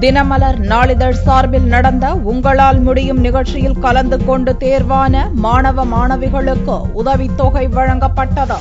தினமலர் நாளிதழ் சார்பில் நடந்த உங்களால் முடியும் நிகழ்ச்சியில் கலந்து கொண்டு தேர்வான மாணவ மாணவிகளுக்கு உதவித்தொகை வழங்கப்பட்டது.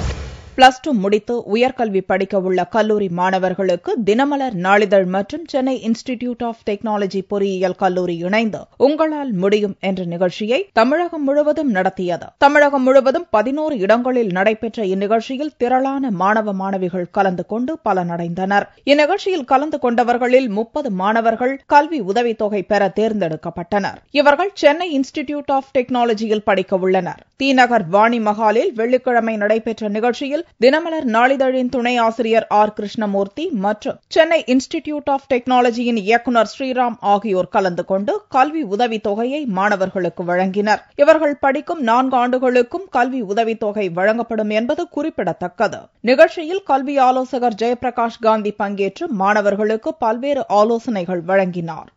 +2 முடித்து உயர்கல்வி படிக்க உள்ள கல்லூரி மாணவர்களுக்கு தினமலர் நாளிதழ் மற்றும் சென்னை இன்ஸ்டிடியூட் ஆஃப் டெக்னாலஜி பொறியியல் கல்லூரி இணைந்து உங்களால் முடியும் என்ற நிகழ்ச்சியை தமிழகம் முழுவதும் நடத்தியது. தமிழகம் முழுவதும் 11 இடங்களில் நடைபெற்ற இந்நிகழ்ச்சியில் திரளான மாணவ மாணவிகள் கலந்து கொண்டு பலனடைந்தனர். இந்நிகழ்ச்சியில் கலந்து கொண்டவர்களில் 30 மாணவர்கள் கல்வி உதவித்தொகை பெற தேர்ந்தெடுக்கப்பட்டனர். இவர்கள் சென்னை இன்ஸ்டிடியூட் ஆஃப் டெக்னாலஜியில் படிக்க உள்ளனர். தீநகர் வாணி மஹாலில் வெள்ளிக்கிழமை நடைபெற்ற நிகழ்ச்சியில் தினமலர் நாளிதழின் துணை ஆசிரியர் ஆர். கிருஷ்ணமூர்த்தி மற்றும் சென்னை இன்ஸ்டிடியூட் ஆஃப் டெக்னாலஜியின் இயக்குநர் ஸ்ரீராம் ஆகியோர் கலந்து கொண்டு கல்வி உதவித்தொகையை மாணவர்களுக்கு வழங்கினர். இவர்கள் படிக்கும் 4 ஆண்டுகளுக்கும் கல்வி உதவித்தொகை வழங்கப்படும் என்பது குறிப்பிடத்தக்கது. நிகழ்ச்சியில் கல்வி ஆலோசகர் ஜெயபிரகாஷ் காந்தி பங்கேற்று மாணவர்களுக்கு பல்வேறு ஆலோசனைகள் வழங்கினார்.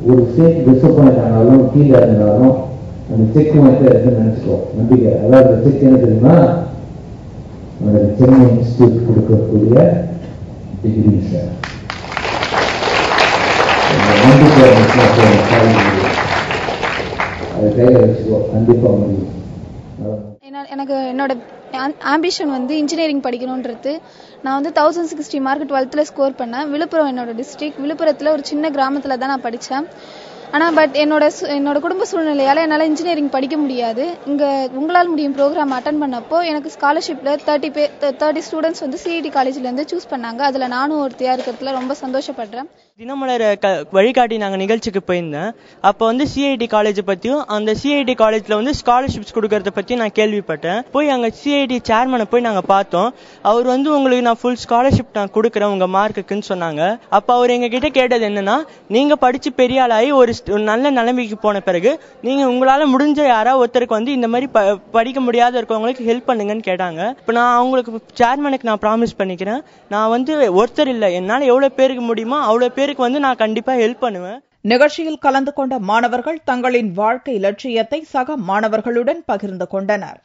ஒரு ஸ்டேட் டிசப்பாயிண்ட் ஆனாலும் கீழே இருந்தாலும் அந்த செக் மட்டும் இருக்குன்னு நினைச்சுக்கோ. நம்பிக்கை, அதாவது செக் என்ன தெரியுமா, அந்த சென்னை இன்ஸ்டியூட் கொடுக்கக்கூடிய டிகிரி சார். நம்பிக்கை அதை கையில் வச்சுக்கோ, கண்டிப்பா முடியும். எனக்கு என்னோட ஆம்பிஷன் இன்ஜினியரிங் படிக்கணுன்றது. நான் 1060 மார்க் 12th ஸ்கோர் பண்ணேன். விழுப்புரம் என்னோட டிஸ்ட்ரிக்ட். விழுப்புரத்தில் ஒரு சின்ன கிராமத்தில் தான் நான் படித்தேன். ஆனால் என்னோட குடும்ப சூழ்நிலையால் என்னால் இன்ஜினியரிங் படிக்க முடியாது. இங்கே உங்களால் முடியும் ப்ரோக்ராம் அட்டன் பண்ணப்போ எனக்கு ஸ்காலர்ஷிப்பில் 30 ஸ்டூடெண்ட்ஸ் சிஐடி காலேஜ்லேருந்து சூஸ் பண்ணாங்க. அதில் நானும் ஒருத்தையாக இருக்கிறதுல ரொம்ப சந்தோஷப்படுறேன். தினமலர் வழிகாட்டி நாங்கள் நிகழ்ச்சிக்கு போயிருந்தேன். அப்போ சிஐடி காலேஜை பற்றியும் அந்த சிஐடி காலேஜில் ஸ்காலர்ஷிப்ஸ் கொடுக்கறத பற்றியும் நான் கேள்விப்பட்டேன். போய் அங்கே சிஐடி சேர்மனை போய் நாங்கள் பார்த்தோம். அவர் உங்களுக்கு நான் ஃபுல் ஸ்காலர்ஷிப் நான் கொடுக்குறேன் உங்கள் மார்க்குன்னு சொன்னாங்க. அப்போ அவர் எங்ககிட்ட கேட்டது என்னன்னா, நீங்கள் படித்து பெரிய ஆளாகி ஒரு நல்ல நிலைமைக்கு போன பிறகு நீங்கள் உங்களால் முடிஞ்ச யாராவது ஒருத்தருக்கு இந்த மாதிரி படிக்க முடியாத இருக்கவங்களுக்கு ஹெல்ப் பண்ணுங்கன்னு கேட்டாங்க. இப்போ நான் அவங்களுக்கு சேர்மனுக்கு நான் ப்ராமிஸ் பண்ணிக்கிறேன், நான் ஒருத்தர் இல்லை, என்னால் எவ்வளோ பேருக்கு முடியுமோ அவ்வளோ பேருக்கு நான் கண்டிப்பா ஹெல்ப் பண்ணுவேன். நிகழ்ச்சியில் கலந்து கொண்ட மாணவர்கள் தங்களின் வாழ்க்கை லட்சியத்தை சக மாணவர்களுடன் பகிர்ந்து கொண்டனர்.